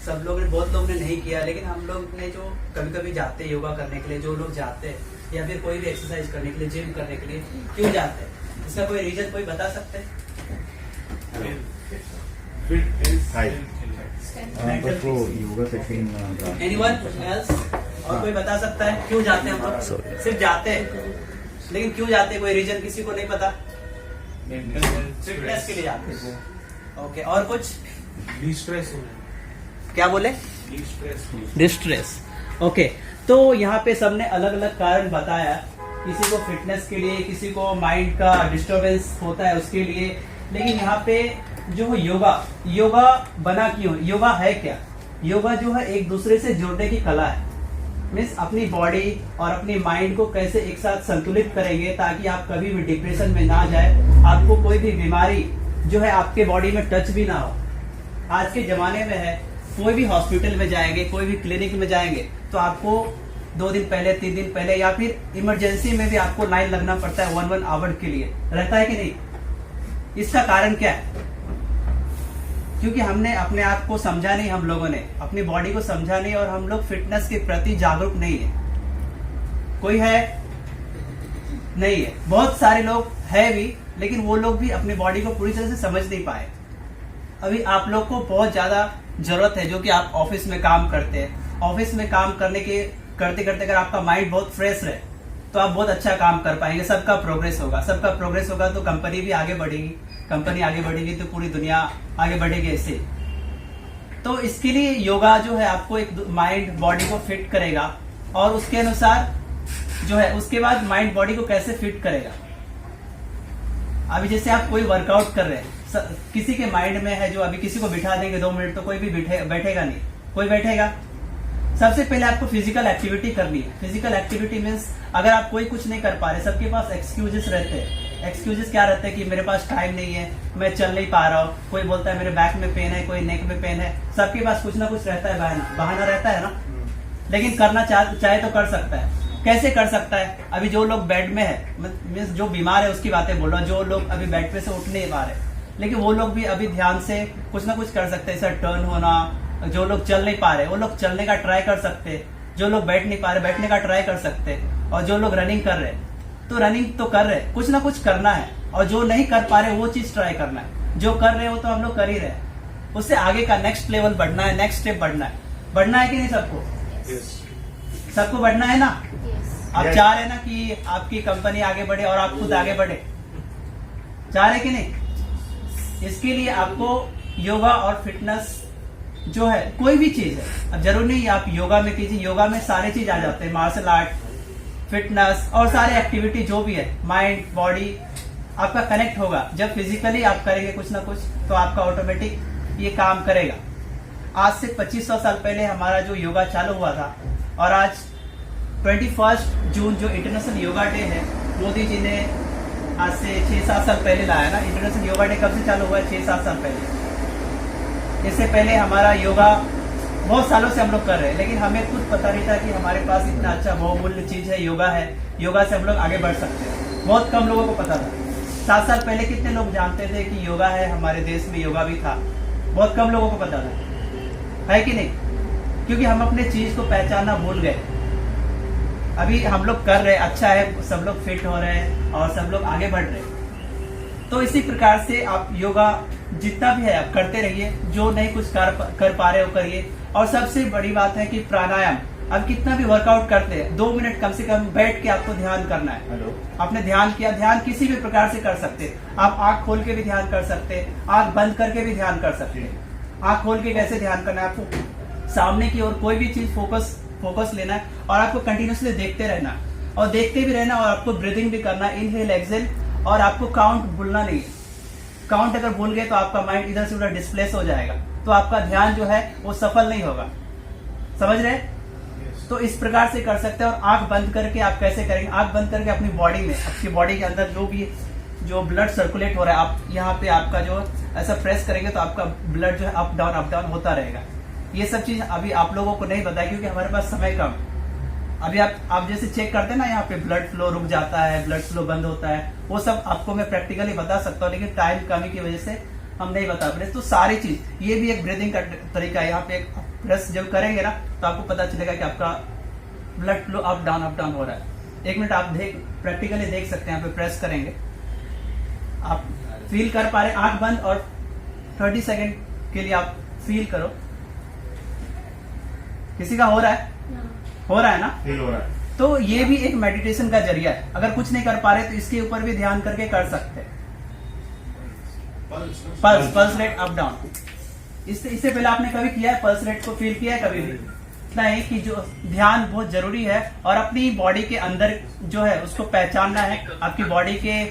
सब लोग ने, बहुत लोग ने नहीं किया, लेकिन हम लोग ने जो कभी कभी जाते हैं योगा करने के लिए, जो लोग जाते हैं या फिर कोई भी एक्सरसाइज करने के लिए, जिम करने के लिए क्यों जाते हैं, इसका कोई रीजन कोई बता सकते हैं? Anyone else? और कोई बता सकता है क्यों जाते हैं हम लोग? सिर्फ जाते हैं, लेकिन क्यों जाते हैं कोई रीजन किसी को नहीं पता? फिटनेस के लिए जाते हैं। ओके, और कुछ? डिस्ट्रेस। क्या बोले? डिस्ट्रेस। ओके, तो यहाँ पे सबने अलग अलग कारण बताया, किसी को फिटनेस के लिए, किसी को माइंड का डिस्टरबेंस होता है उसके लिए, लेकिन यहाँ पे जो योगा बना क्यों? योगा है क्या? योगा जो है एक दूसरे से जुड़ने की कला है। मीन्स अपनी बॉडी और अपनी माइंड को कैसे एक साथ संतुलित करेंगे ताकि आप कभी भी डिप्रेशन में ना जाए, आपको कोई भी बीमारी जो है आपके बॉडी में टच भी ना हो। आज के जमाने में है, कोई भी हॉस्पिटल में जाएंगे, कोई भी क्लिनिक में जाएंगे तो आपको 2 दिन पहले, 3 दिन पहले या फिर इमरजेंसी में भी आपको लाइन लगना पड़ता है 1 आवर के लिए, रहता है कि नहीं? इसका कारण क्या है? क्योंकि हमने अपने आप को समझा नहीं, हम लोगों ने अपनी बॉडी को समझा नहीं, और हम लोग फिटनेस के प्रति जागरूक नहीं है। कोई है? नहीं है। बहुत सारे लोग है भी, लेकिन वो लोग भी अपनी बॉडी को पूरी तरह से समझ नहीं पाए। अभी आप लोग को बहुत ज्यादा जरूरत है, जो कि आप ऑफिस में काम करते हैं। ऑफिस में काम करने के करते करते अगर आपका माइंड बहुत फ्रेश रहे तो आप बहुत अच्छा काम कर पाएंगे, सबका प्रोग्रेस होगा। सबका प्रोग्रेस होगा तो कंपनी भी आगे बढ़ेगी, कंपनी आगे बढ़ेगी तो पूरी दुनिया आगे बढ़ेगी। ऐसे तो इसके लिए योगा जो है आपको एक माइंड बॉडी को फिट करेगा, और उसके अनुसार जो है उसके बाद माइंड बॉडी को कैसे फिट करेगा। अभी जैसे आप कोई वर्कआउट कर रहे हैं, किसी के माइंड में है जो अभी किसी को बिठा देंगे 2 मिनट तो कोई भी बैठेगा नहीं, कोई बैठेगा? सबसे पहले आपको फिजिकल एक्टिविटी करनी है। फिजिकल एक्टिविटी मीन्स अगर आप कोई कुछ नहीं कर पा रहे, सबके पास एक्सक्यूजेस रहते हैं। एक्सक्यूजेस क्या रहते हैं कि मेरे पास टाइम नहीं है, मैं चल नहीं पा रहा हूँ, कोई बोलता है मेरे बैक में पेन है, कोई नेक में पेन है, सबके पास कुछ ना कुछ रहता है, बहाना रहता है ना। लेकिन करना चाहे तो कर सकता है। कैसे कर सकता है? अभी जो लोग बेड में है, मीन्स जो बीमार है उसकी बातें बोल रहा हूँ, जो लोग अभी बेड पे से उठ नहीं पा रहे, लेकिन वो लोग भी अभी ध्यान से कुछ ना कुछ कर सकते हैं। जैसे टर्न होना, जो लोग चल नहीं पा रहे वो लोग चलने का ट्राई कर सकते हैं, जो लोग बैठ नहीं पा रहे बैठने का ट्राई कर सकते हैं, और जो लोग रनिंग कर रहे तो रनिंग तो कर रहे, कुछ ना कुछ करना है। और जो नहीं कर पा रहे वो चीज ट्राई करना है, जो कर रहे हो तो हम लोग कर ही रहे हैं। उससे आगे का नेक्स्ट लेवल बढ़ना है, नेक्स्ट स्टेप बढ़ना है। बढ़ना है कि नहीं सबको? सबको बढ़ना है ना? आप चाह रहे हैं ना कि आपकी कंपनी आगे बढ़े और आप खुद आगे बढ़े, चाह रहे कि नहीं? इसके लिए आपको योगा और फिटनेस जो है, कोई भी चीज है, अब जरूर नहीं आप योगा में कीजिए, योगा में सारे चीज आ जाते हैं, मार्शल आर्ट, फिटनेस और सारे एक्टिविटी जो भी है, माइंड बॉडी आपका कनेक्ट होगा। जब फिजिकली आप करेंगे कुछ ना कुछ तो आपका ऑटोमेटिक ये काम करेगा। आज से 2500 साल पहले हमारा जो योगा चालू हुआ था, और आज 21 जून जो इंटरनेशनल योगा डे है, मोदी जी ने आज से 6-7 साल पहले लाया ना। इंटरनेशनल योगा डे कब से चालू हुआ है? 6-7 साल पहले। इससे पहले हमारा योगा बहुत सालों से हम लोग कर रहे हैं, लेकिन हमें खुद पता नहीं था कि हमारे पास इतना अच्छा बहुमूल्य चीज है, योगा है। योगा से हम लोग आगे बढ़ सकते हैं, बहुत कम लोगों को पता था। 7 साल पहले कितने लोग जानते थे कि योगा है? हमारे देश में योगा भी था, बहुत कम लोगों को पता था, है कि नहीं? क्योंकि हम अपने चीज को पहचानना भूल गए। अभी हम लोग कर रहे, अच्छा है, सब लोग फिट हो रहे हैं और सब लोग आगे बढ़ रहे हैं। तो इसी प्रकार से आप योगा जितना भी है आप करते रहिए, जो नहीं कुछ कर पा रहे हो करिए। और सबसे बड़ी बात है कि प्राणायाम, अब कितना भी वर्कआउट करते हैं 2 मिनट कम से कम बैठ के आपको ध्यान करना है। आपने ध्यान किया, ध्यान किसी भी प्रकार से कर सकते हैं। आप आंख खोल के भी ध्यान कर सकते हैं, आंख बंद करके भी ध्यान कर सकते हैं। आंख खोल के कैसे ध्यान करना है? आपको सामने की ओर कोई भी चीज फोकस लेना है, और आपको कंटिन्यूसली देखते रहना, और देखते भी रहना, और आपको ब्रीदिंग भी करना, इनहेल एक्सेल, और आपको काउंट भूलना नहीं है। काउंट अगर भूल गए तो आपका माइंड इधर से उधर डिस्प्लेस हो जाएगा, तो आपका ध्यान जो है वो सफल नहीं होगा। समझ रहे? तो इस प्रकार से कर सकते हैं। और आंख बंद करके आप कैसे करेंगे? आंख बंद करके अपनी बॉडी में, आपकी बॉडी के अंदर जो ब्लड सर्कुलेट हो रहा है, आप यहाँ पे आपका जो ऐसा प्रेस करेंगे तो आपका ब्लड जो है अप डाउन होता रहेगा। ये सब चीज अभी आप लोगों को नहीं बताया क्योंकि हमारे पास समय कम। अभी आप जैसे चेक करते हैं ना, यहाँ पे ब्लड फ्लो रुक जाता है, ब्लड फ्लो बंद होता है, वो सब आपको मैं प्रैक्टिकली बता सकता हूँ, लेकिन टाइम कमी की वजह से हम नहीं बता पा रहे। तो सारी चीज, ये भी एक ब्रीदिंग का तरीका है। यहाँ पे प्रेस जब करेंगे ना तो आपको पता चलेगा कि आपका ब्लड फ्लो अप डाउन हो रहा है। 1 मिनट आप प्रैक्टिकली देख सकते हैं। यहाँ पे प्रेस करेंगे, आप फील कर पा रहे हैं। आंख बंद और 30 सेकेंड के लिए आप फील करो। किसी का हो रहा है? हो रहा है ना? फील हो रहा है। तो ये भी एक मेडिटेशन का जरिया है। अगर कुछ नहीं कर पा रहे तो इसके ऊपर भी ध्यान करके कर सकते हैं। Pulse rate up down. इससे पहले आपने कभी किया है? पल्स रेट को फील किया है कभी भी? इतना है कि जो ध्यान बहुत जरूरी है और अपनी बॉडी के अंदर जो है उसको पहचानना है। आपकी बॉडी के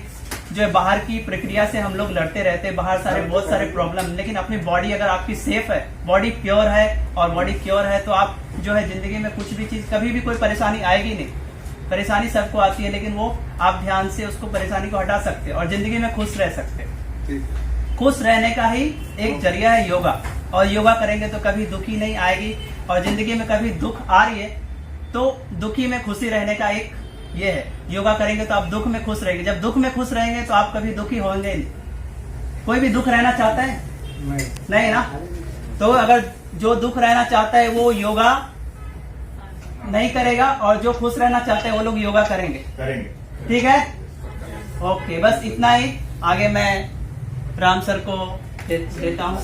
जो है बाहर की प्रक्रिया से हम लोग लड़ते रहते हैं, बाहर बहुत सारे प्रॉब्लम, लेकिन अपनी बॉडी अगर आपकी सेफ है, बॉडी प्योर है और बॉडी क्योर है तो आप जो है जिंदगी में कुछ भी चीज कभी भी कोई परेशानी आएगी नहीं। परेशानी सबको आती है लेकिन वो आप ध्यान से उसको परेशानी को हटा सकते हैं और जिंदगी में खुश रह सकते हैं। खुश रहने का ही एक जरिया है योगा, और योगा करेंगे तो कभी दुखी नहीं आएगी। और जिंदगी में कभी दुख आ रही है तो दुखी में खुशी रहने का एक ये है, योगा करेंगे तो आप दुख में खुश रहेंगे। जब दुख में खुश रहेंगे तो आप कभी दुखी होंगे नहीं। कोई भी दुख रहना चाहता है? नहीं ना? तो अगर जो दुख रहना चाहता है वो योगा नहीं करेगा और जो खुश रहना चाहते हैं वो लोग योगा करेंगे। ठीक है? ओके, बस इतना ही। आगे मैं राम सर को देता हूँ।